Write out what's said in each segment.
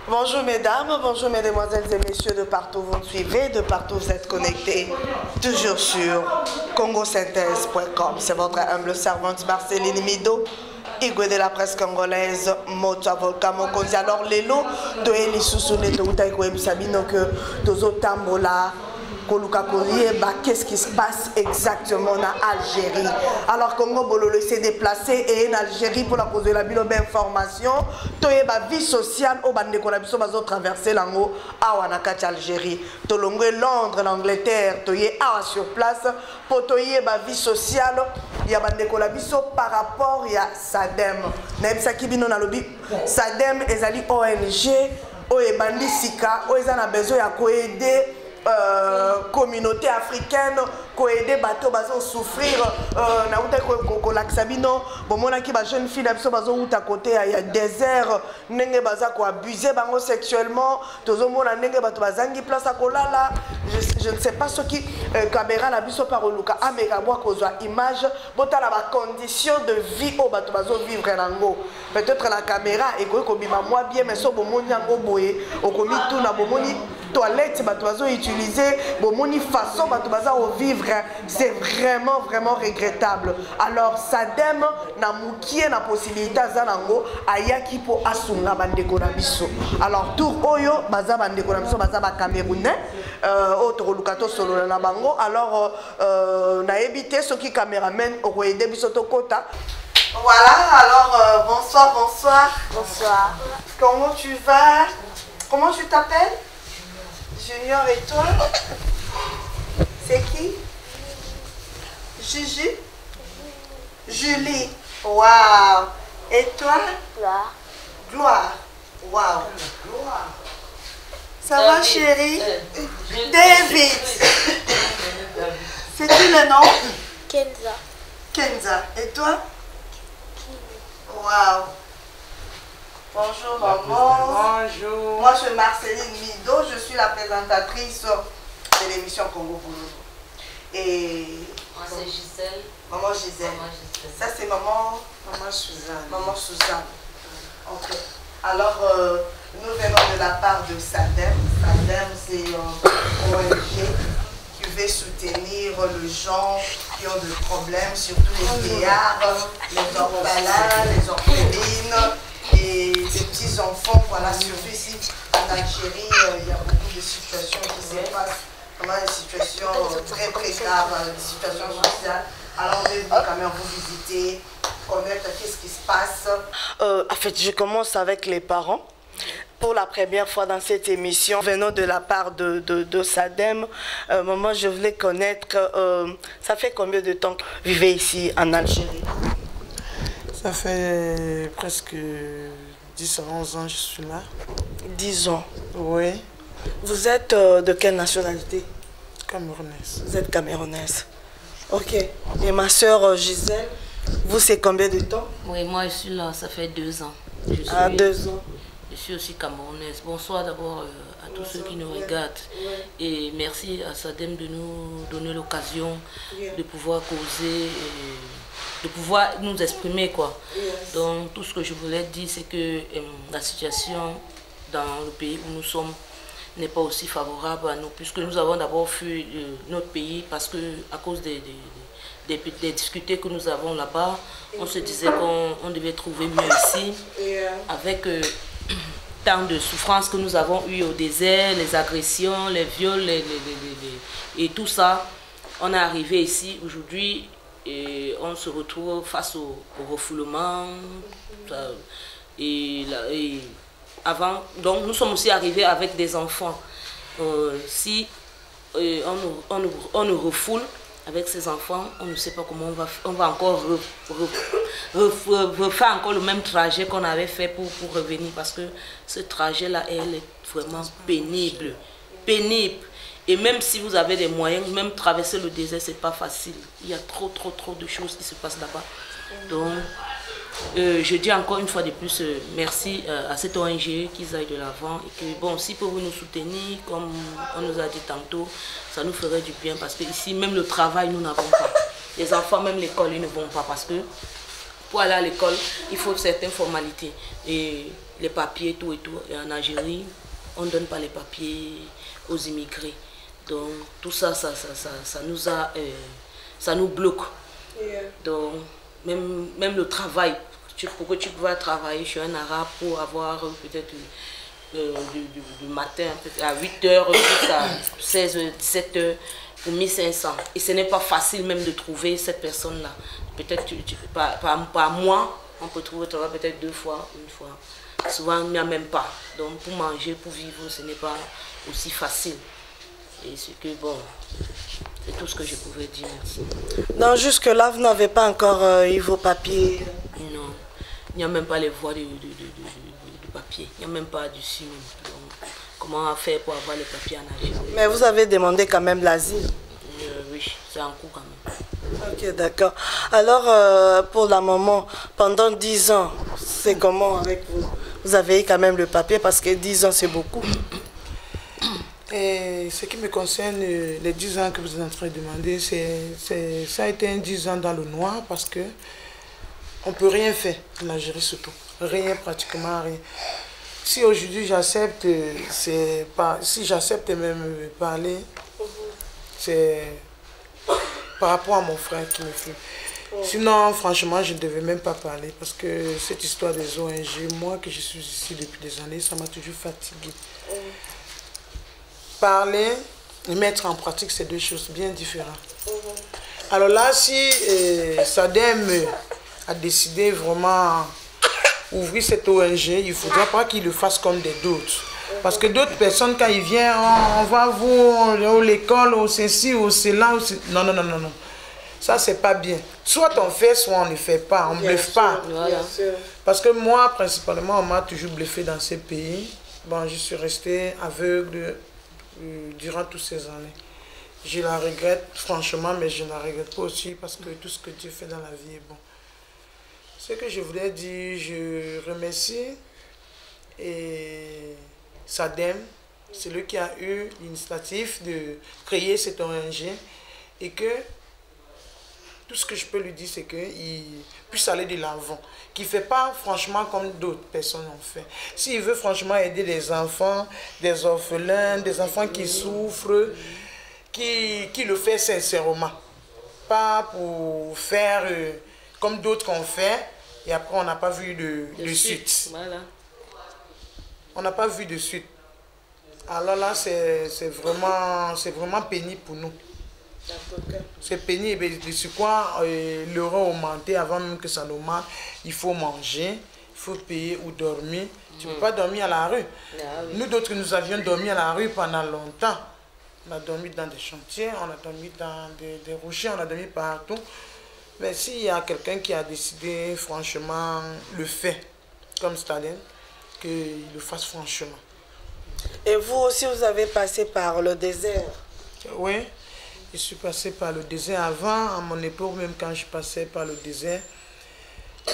Bonjour mesdames, bonjour mesdemoiselles et messieurs de partout vous me suivez, de partout vous êtes connectés, toujours sur congosynthèse.com. C'est votre humble servante Marceline Mido, Igwe de la presse congolaise, Mota Volca Mokonzi. Alors Lelo, Toeli Sousoune, Touta Igwe Sabino que Tozo Tambola. Qu'est-ce qui se passe exactement en Algérie? Alors Congo Bololo s'est déplacé et en Algérie pour la cause de la information, toye ba vie sociale au bande ko la biso bazo traverser lango awa na kati Algérie. Tolongo Londres, l'Angleterre, toye awa sur place pour toye ba vie sociale ya bande ko la biso par rapport ya Sadem. Na bisa kibino na lobi Sadem ezali ONG o e bandi sika o ezana besoin ya ko aider communauté africaine ko aider bateau bazo souffrir na uta ko laksabino bomona ki ba jeune fille biso bazo uta côté ya désert ndenge baza ko abuser bango sexuellement tozo mona ndenge bato bazangi place à kolala. Je ne sais pas ce qui caméra la biso par luka ameka boa kozwa image botala ba condition de vie au bato bazo vivre nango. Peut-être la caméra et ko bima moi bien mais so bomoni yango boye okomi tout na bomoni toilette bato bazo utiliser bomoni façon bato baza au vivre, c'est vraiment regrettable. Alors Sadem na mukie na possibilité zanango ayaki po asunga bandeko na biso. Alors tour oyo baza bandeko na biso baza ba Camerounais autre lukato solo na bango. Alors na éviter ce qui caméraman au aider biso to kota. Voilà, alors bonsoir. Bonsoir. Comment tu vas? Comment tu t'appelles? Junior, et toi? C'est qui? Gigi? Julie. Waouh. Et toi? Gloire. Gloire. Waouh. Ça va chérie? David. C'est qui le nom? Kenza. Kenza. Et toi? Waouh. Bonjour maman. Bonjour. Moi je suis Marceline Mido, je suis la présentatrice de l'émission Congo Bololo. Et moi c'est Gisèle. Maman Gisèle. Ça c'est maman Suzanne. Maman Suzanne. Ok. Alors nous venons de la part de Sadem. Sadem c'est un ONG qui veut soutenir les gens qui ont des problèmes, surtout les vieillards, les orphelins, les orphelines. Et des petits enfants, voilà, surtout ici en Algérie, il y a beaucoup de situations qui se passent, vraiment des situations très précaires, des situations sociales. Alors on va quand même vous visiter, connaître qu'est-ce qui se passe. En fait, je commence avec les parents. Pour la première fois dans cette émission, venant de la part de Sadem, maman, je voulais connaître, ça fait combien de temps que vous vivez ici en Algérie? Ça fait presque 10 à 11 ans que je suis là. 10 ans. Oui. Vous êtes de quelle nationalité? Camerounaise. Vous êtes camerounaise. Ok. Et ma soeur Gisèle, vous c'est combien de temps? Oui, moi je suis là, ça fait 2 ans. 2 ans. Je suis aussi camerounaise. Bonsoir d'abord à tous ceux qui nous regardent. Et merci à Sadem de nous donner l'occasion de pouvoir causer, de pouvoir nous exprimer quoi. Donc tout ce que je voulais dire c'est que la situation dans le pays où nous sommes n'est pas aussi favorable à nous, puisque nous avons d'abord fui notre pays parce que à cause des difficultés que nous avons là-bas, on se disait qu'on devait trouver mieux ici, avec tant de souffrances que nous avons eues au désert, les agressions, les viols, et tout ça. On est arrivé ici aujourd'hui et on se retrouve face au refoulement. Avant, donc nous sommes aussi arrivés avec des enfants. Si on nous refoule avec ces enfants, on ne sait pas comment on va encore refaire encore le même trajet qu'on avait fait pour revenir, parce que ce trajet-là, elle est vraiment pénible. Et même si vous avez des moyens, même traverser le désert, c'est pas facile. Il y a trop de choses qui se passent là-bas. Donc, je dis encore une fois de plus merci à cette ONG qu'ils aillent de l'avant et que bon, si pour vous nous soutenir, comme on nous a dit tantôt, ça nous ferait du bien, parce que ici même le travail nous n'avons pas. Les enfants, même l'école, ils ne vont pas parce que pour aller à l'école, il faut certaines formalités. Et les papiers, tout et tout. Et en Algérie, on ne donne pas les papiers aux immigrés. Donc, tout ça, ça nous bloque. Donc, même le travail, pour que tu puisses travailler chez un arabe pour avoir peut-être du matin à 8h jusqu'à 16h, 17h pour 1500. Et ce n'est pas facile même de trouver cette personne-là. Peut-être par mois, on peut trouver peut-être 2 fois, 1 fois. Souvent, il n'y a même pas. Donc, pour manger, pour vivre, ce n'est pas aussi facile. Et c'est que, bon, c'est tout ce que je pouvais dire. Merci. Non, jusque-là, vous n'avez pas encore eu vos papiers? Non, il n'y a même pas les voies de papier. Il n'y a même pas du même. Donc, comment faire pour avoir les papiers en Algérie? Mais vous avez demandé quand même l'asile? Oui, c'est en cours quand même. Ok, d'accord. Alors, pour la maman, pendant 10 ans, c'est comment avec vous? Vous avez eu quand même le papier parce que 10 ans, c'est beaucoup. Et ce qui me concerne, les 10 ans que vous êtes en train de demander, ça a été un 10 ans dans le noir parce que on ne peut rien faire en Algérie surtout. Rien, pratiquement rien. Si aujourd'hui j'accepte, si j'accepte même parler, c'est par rapport à mon frère qui me fait. Sinon, franchement, je ne devais même pas parler parce que cette histoire des ONG, moi que je suis ici depuis des années, ça m'a toujours fatiguée. Parler et mettre en pratique, c'est 2 choses bien différentes. Alors là, si SADEM a décidé vraiment ouvrir cette ONG, il ne faudra pas qu'il le fasse comme des d'autres. Parce que d'autres personnes, quand ils viennent, on va vous, l'école, au ceci, au cela, non, non, non, non, non. Ça, c'est pas bien. Soit on fait, soit on ne fait pas. On ne bluffe pas. Voilà. Parce que moi, principalement, on m'a toujours bluffé dans ces pays. Bon, je suis resté aveugle durant toutes ces années. Je la regrette, franchement, mais je ne la regrette pas aussi parce que tout ce que Dieu fait dans la vie est bon. Ce que je voulais dire, je remercie SADEM, c'est lui qui a eu l'initiative de créer cette ONG et que tout ce que je peux lui dire, c'est qu'il puisse aller de l'avant, qu'il ne fait pas franchement comme d'autres personnes ont fait. S'il veut franchement aider les enfants, des orphelins, des enfants qui souffrent, qui le fait sincèrement. Pas pour faire comme d'autres qu'on fait et après on n'a pas vu de suite. Voilà. On n'a pas vu de suite. Alors là, c'est vraiment pénible pour nous. C'est pénible. Et c'est quoi l'euro augmenté avant même que ça augmente. Il faut manger, il faut payer ou dormir. Tu ne peux pas dormir à la rue. Ah, oui. Nous d'autres, nous avions dormi à la rue pendant longtemps. On a dormi dans des chantiers, on a dormi dans des rochers, on a dormi partout. Mais s'il y a quelqu'un qui a décidé, franchement, le fait, comme Staline, qu'il le fasse franchement. Et vous aussi, vous avez passé par le désert? Oui, je suis passé par le désert avant, à mon époque, même quand je passais par le désert.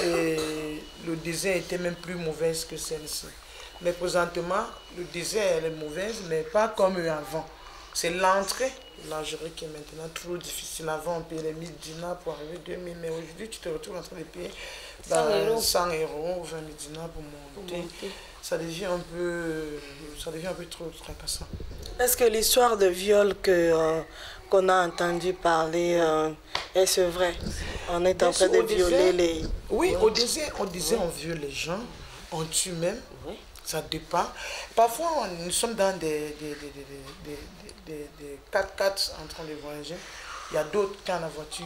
Et le désert était même plus mauvaise que celle-ci. Mais présentement, le désert elle est mauvaise, mais pas comme avant. C'est l'entrée de l'Algérie qui est maintenant trop difficile. Avant, on payait les 1000 dinars pour arriver à 2000, mais aujourd'hui, tu te retrouves en train de payer 100 euros ou 20 000 dinars pour monter. Ça devient un peu trop tracassant. Est-ce que l'histoire de viol qu'on a entendu parler, est-ce vrai? On est en train de violer les... Oui, au désert, on disait on viole les gens, on tue même. Oui. Ça dépend. Parfois, nous sommes dans des 4x4 en train de voyager. Il y a d'autres qui ont la voiture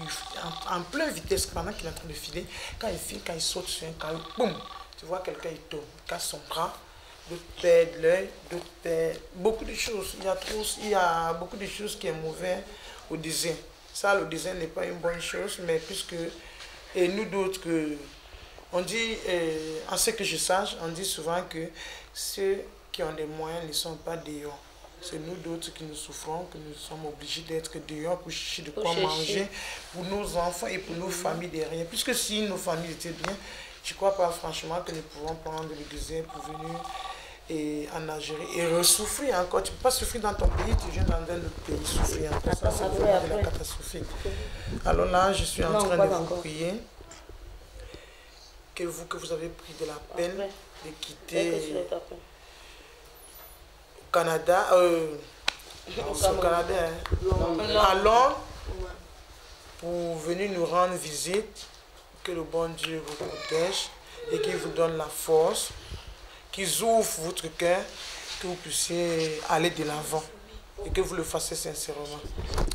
en pleine vitesse pendant qu'il est en train de filer. Quand il file, quand il saute sur un carré, boum, tu vois quelqu'un, il tombe, il casse son bras, d'autres perdent l'œil, d'autres perdent beaucoup de choses. Il y a beaucoup de choses qui sont mauvaises au désert. Ça, le désert n'est pas une bonne chose, mais puisque, et nous d'autres, on dit, en ce que je sache, on dit souvent que ceux qui ont des moyens ne sont pas dehors. C'est nous d'autres qui nous souffrons, que nous sommes obligés d'être dehors pour chercher de quoi manger pour nos enfants et pour nos familles derrière. Puisque si nos familles étaient bien, je ne crois pas franchement que nous pouvons prendre le désert pour venir en Algérie et ressouffrir encore. Tu ne peux pas souffrir dans ton pays, tu viens dans un autre pays souffrir encore. Ça, c'est vraiment de la catastrophique. Alors là, je suis en train de vous prier. que vous avez pris de la peine de quitter au Canada, au Canada, hein, à Londres, pour venir nous rendre visite. Que le bon Dieu vous protège et qu'il vous donne la force, qu'ils ouvrent votre cœur, que vous puissiez aller de l'avant et que vous le fassiez sincèrement.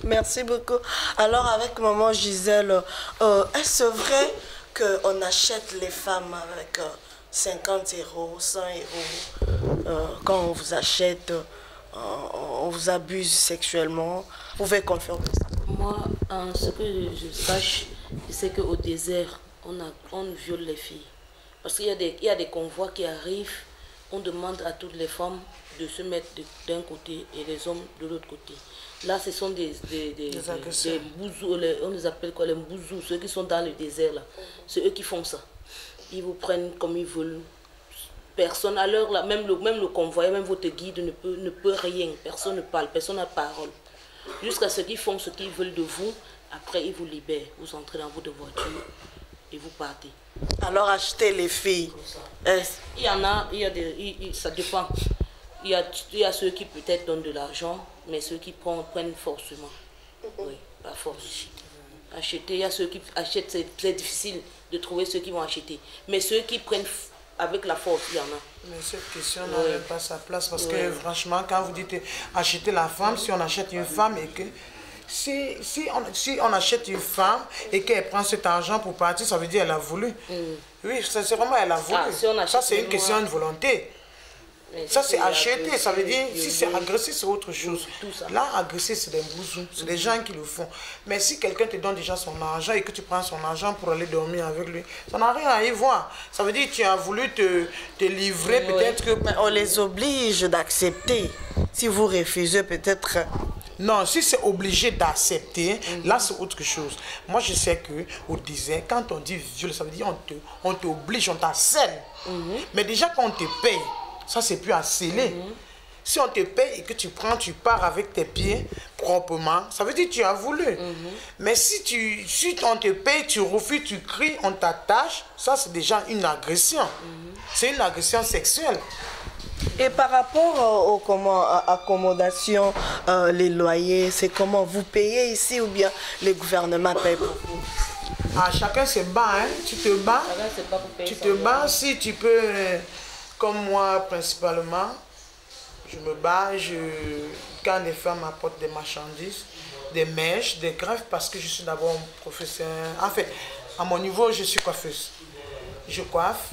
Merci beaucoup. Alors avec maman Gisèle, est-ce vrai qu'on achète les femmes avec 50 €, 100 €? Quand on vous achète, on vous abuse sexuellement? Vous pouvez confirmer ça? Moi, ce que je sache, c'est qu'au désert, on viole les filles. Parce qu'il y a des convois qui arrivent, on demande à toutes les femmes de se mettre d'un côté et les hommes de l'autre côté. Là, ce sont des bouzous, on les appelle quoi, les bouzous, ceux qui sont dans le désert là. C'est eux qui font ça. Ils vous prennent comme ils veulent. Personne, à l'heure là, même le convoi, même votre guide ne peut rien. Personne ne parle, personne n'a parole. Jusqu'à ce qu'ils font ce qu'ils veulent de vous, après ils vous libèrent. Vous entrez dans votre voiture et vous partez. Alors achetez les filles. Il y en a, ça dépend. Il y a ceux qui peut-être donnent de l'argent, mais ceux qui prennent forcément. Oui, par force. Acheter, il y a ceux qui achètent, c'est difficile de trouver ceux qui vont acheter. Mais ceux qui prennent avec la force, il y en a. Mais cette question n'a même pas sa place parce que franchement, quand vous dites acheter la femme, si on achète une femme et que si on achète une femme et qu'elle prend cet argent pour partir, ça veut dire qu'elle a voulu. Oui, c'est vraiment elle a voulu. Ça, c'est une question de volonté. Ça, c'est acheter, ça veut dire, si c'est agresser, c'est autre chose. Là, agresser, c'est des bousous, c'est des gens qui le font. Mais si quelqu'un te donne déjà son argent et que tu prends son argent pour aller dormir avec lui, ça n'a rien à y voir. Ça veut dire que tu as voulu te livrer, peut-être que... Mais on les oblige d'accepter. Si vous refusez, peut-être... Non, si c'est obligé d'accepter, là c'est autre chose. Moi je sais que au désert, quand on dit viol, ça veut dire on t'oblige, on t'harcèle. Mais déjà quand on te paye, ça c'est plus harceler. Si on te paye et que tu pars avec tes pieds proprement, ça veut dire que tu as voulu. Mais si on te paye, tu refuses, tu cries, on t'attache, ça c'est déjà une agression. C'est une agression sexuelle. Et par rapport aux accommodations, les loyers, c'est comment vous payez ici ou bien le gouvernement paye pour vous? Ah, chacun se bat, hein. Tu te bats. Tu te bats si tu peux, comme moi principalement, je me bats, quand les femmes apportent des marchandises, des mèches, des greffes, parce que je suis d'abord un professeur. En fait, à mon niveau, je suis coiffeuse. Je coiffe,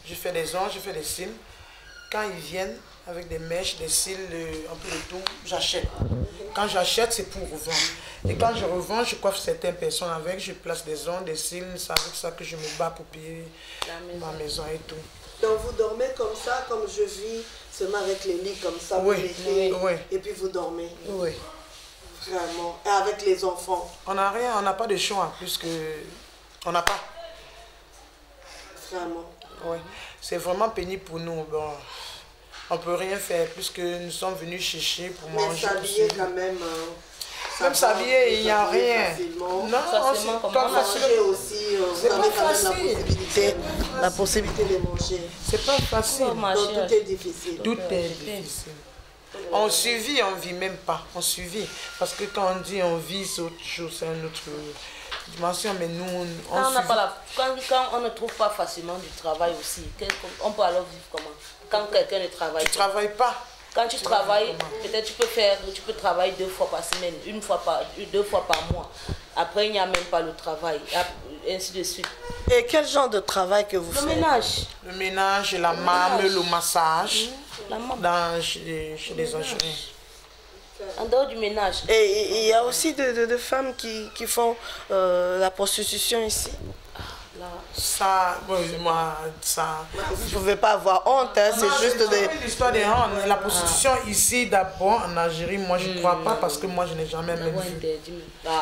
je fais des ongles, je fais des cils. Quand ils viennent avec des mèches, des cils, un peu de tout, j'achète. Quand j'achète, c'est pour revendre. Et quand je revends, je coiffe certaines personnes avec, je place des ongles, des cils, c'est avec ça que je me bats pour payer ma maison et tout. Donc vous dormez comme ça, comme je vis, seulement avec les lits comme ça, oui, et puis vous dormez. Oui. Vraiment. Et avec les enfants? On n'a rien, on n'a pas de choix, puisque on n'a pas. Vraiment. Oui. C'est vraiment pénible pour nous. Bon, on ne peut rien faire puisque nous sommes venus chercher pour manger. Mais s'habiller quand même. Même s'habiller, il n'y a rien. Facilement. Non, c'est pas manger aussi. C'est pas facile. La possibilité de manger. C'est pas facile. Donc tout est difficile. Tout est difficile. On survit, on ne vit même pas. On survit. Parce que quand on dit on vit, c'est autre chose, c'est une autre dimension. Mais nous, quand on ne trouve pas facilement du travail aussi, on peut alors vivre comment? Quand quelqu'un ne travaille pas. Tu ne travailles pas. Quand tu travailles, peut-être tu peux travailler 2 fois par semaine, 2 fois par mois. Après, il n'y a même pas le travail, ainsi de suite. Et quel genre de travail que vous faites? Le ménage. Le ménage, la marme, le massage, chez les ingénieurs. En dehors du ménage. Et il y a aussi de femmes qui font la prostitution ici? Ça, moi, ça... Vous ne pouvez pas avoir honte, hein, c'est juste l'histoire des honte. La prostitution ici, d'abord, en Algérie, moi, je ne crois pas parce que moi, je n'ai jamais même vu.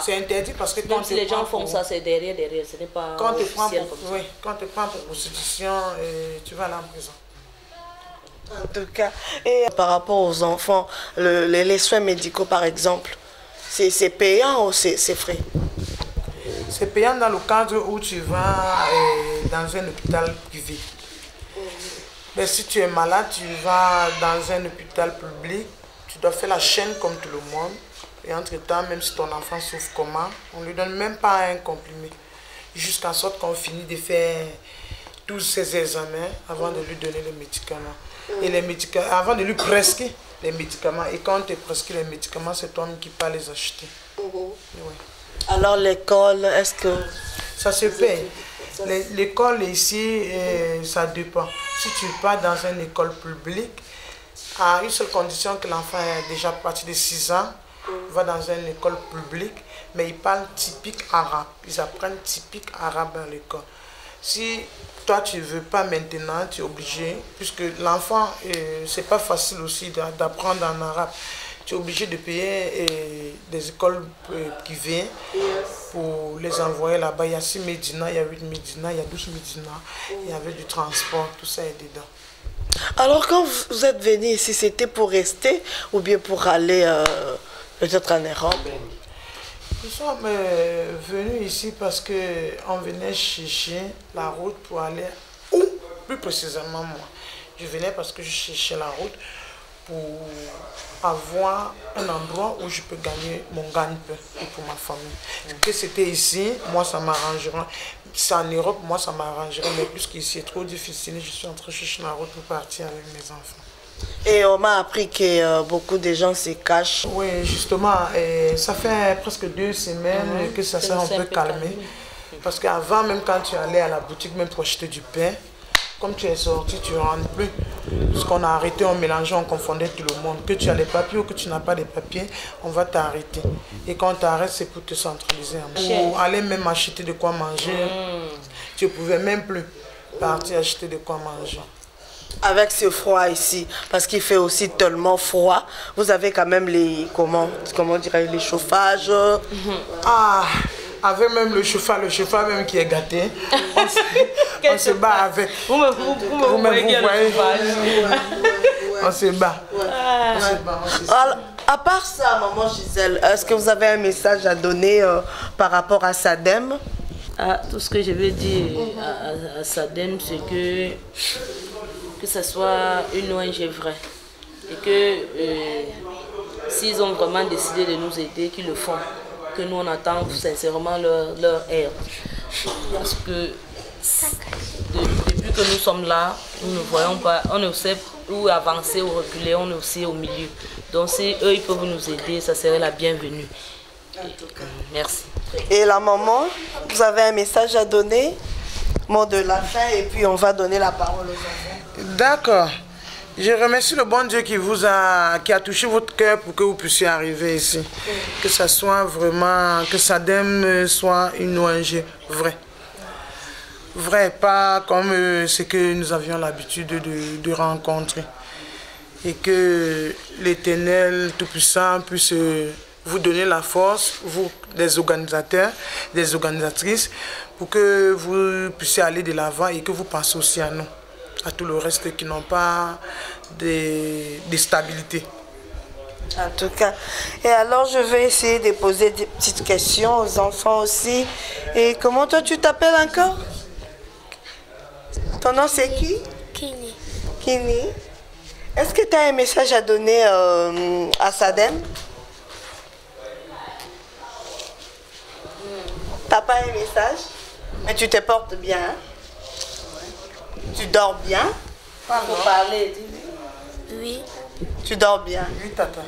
C'est interdit parce que quand si les gens font ça, c'est derrière, ce n'est pas quand tu prends pour prostitution, tu vas aller en prison. En tout cas, et par rapport aux enfants, les soins médicaux, par exemple, c'est payant ou c'est frais? C'est payant dans le cadre où tu vas dans un hôpital privé. Mais si tu es malade, tu vas dans un hôpital public, tu dois faire la chaîne comme tout le monde. Et entre-temps, même si ton enfant souffre comment, on ne lui donne même pas un comprimé. Jusqu'à sorte qu'on finit de faire tous ses examens avant de lui donner les médicaments. Et les médicaments, avant de lui prescrire les médicaments. Et quand on te prescrit les médicaments, c'est toi-même qui peux les acheter. Ouais. Alors l'école, est-ce que... Ça se paye. L'école ici, ça dépend. Si tu pars dans une école publique, à une seule condition que l'enfant est déjà à partir de 6 ans, va dans une école publique, mais ils parlent typique arabe. Ils apprennent typique arabe dans l'école. Si toi tu ne veux pas maintenant, tu es obligé, puisque l'enfant, c'est pas facile aussi d'apprendre en arabe. Tu es obligé de payer des écoles privées pour les envoyer là-bas. Il y a 6 Médina, il y a 8 Médina, il y a 12 Médina, il y avait du transport, tout ça est dedans. Alors quand vous êtes venu ici, c'était pour rester ou bien pour aller peut-être en Europe? Nous sommes venus ici parce qu'on venait chercher la route pour aller où? Plus précisément moi. Je venais parce que je cherchais la route pour avoir un endroit où je peux gagner mon gagne-pain et pour ma famille. Que c'était ici, moi ça m'arrangerait. C'est en Europe, moi ça m'arrangerait, mais puisqu'ici c'est trop difficile, je suis en train de chercher la route pour partir avec mes enfants. Et on m'a appris que beaucoup de gens se cachent. Oui, justement, ça fait presque 2 semaines que ça s'est un peu calmé. Parce qu'avant, même quand tu allais à la boutique, même pour acheter du pain, comme tu es sorti, tu ne rentres plus. Parce qu'on a arrêté, on mélangeait, on confondait tout le monde. Que tu as les papiers ou que tu n'as pas les papiers, on va t'arrêter. Et quand on t'arrête, c'est pour te centraliser. Pour aller même acheter de quoi manger, tu ne pouvais même plus partir acheter de quoi manger. Avec ce froid ici, parce qu'il fait aussi tellement froid, vous avez quand même les, comment dirais les chauffages. Ah, avec même le chauffeur même qui est gâté, on se bat avec. Vous voyez. On se bat. Alors, à part ça, maman Gisèle, est-ce que vous avez un message à donner par rapport à SADEM? Tout ce que je veux dire à SADEM, c'est que ce soit une ONG vraie. Et que s'ils ont vraiment décidé de nous aider, qu'ils le font. Que nous on attend sincèrement leur aide. Parce que depuis que nous sommes là, nous ne voyons pas, on ne sait où avancer ou reculer, on est aussi au milieu. Donc si eux ils peuvent nous aider, ça serait la bienvenue. Merci. Et la maman, vous avez un message à donner? Mot de la fin et puis on va donner la parole aux enfants. D'accord. Je remercie le bon Dieu qui a touché votre cœur pour que vous puissiez arriver ici. Que ça soit vraiment, que SADEM soit une ONG vraie. Vrai, pas comme ce que nous avions l'habitude de rencontrer. Et que l'Éternel Tout-Puissant puisse vous donner la force, vous, les organisateurs, les organisatrices, pour que vous puissiez aller de l'avant et que vous pensez aussi à nous, à tout le reste qui n'ont pas de stabilité. En tout cas. Et alors, je vais essayer de poser des petites questions aux enfants aussi. Et comment toi, tu t'appelles encore? Ton nom, c'est qui? Kini. Kini. Est-ce que tu as un message à donner à SADEM? Tu n'as pas un message? Mais tu te portes bien. Tu dors bien? Faut parler. Oui. Tu dors bien. Oui, tata.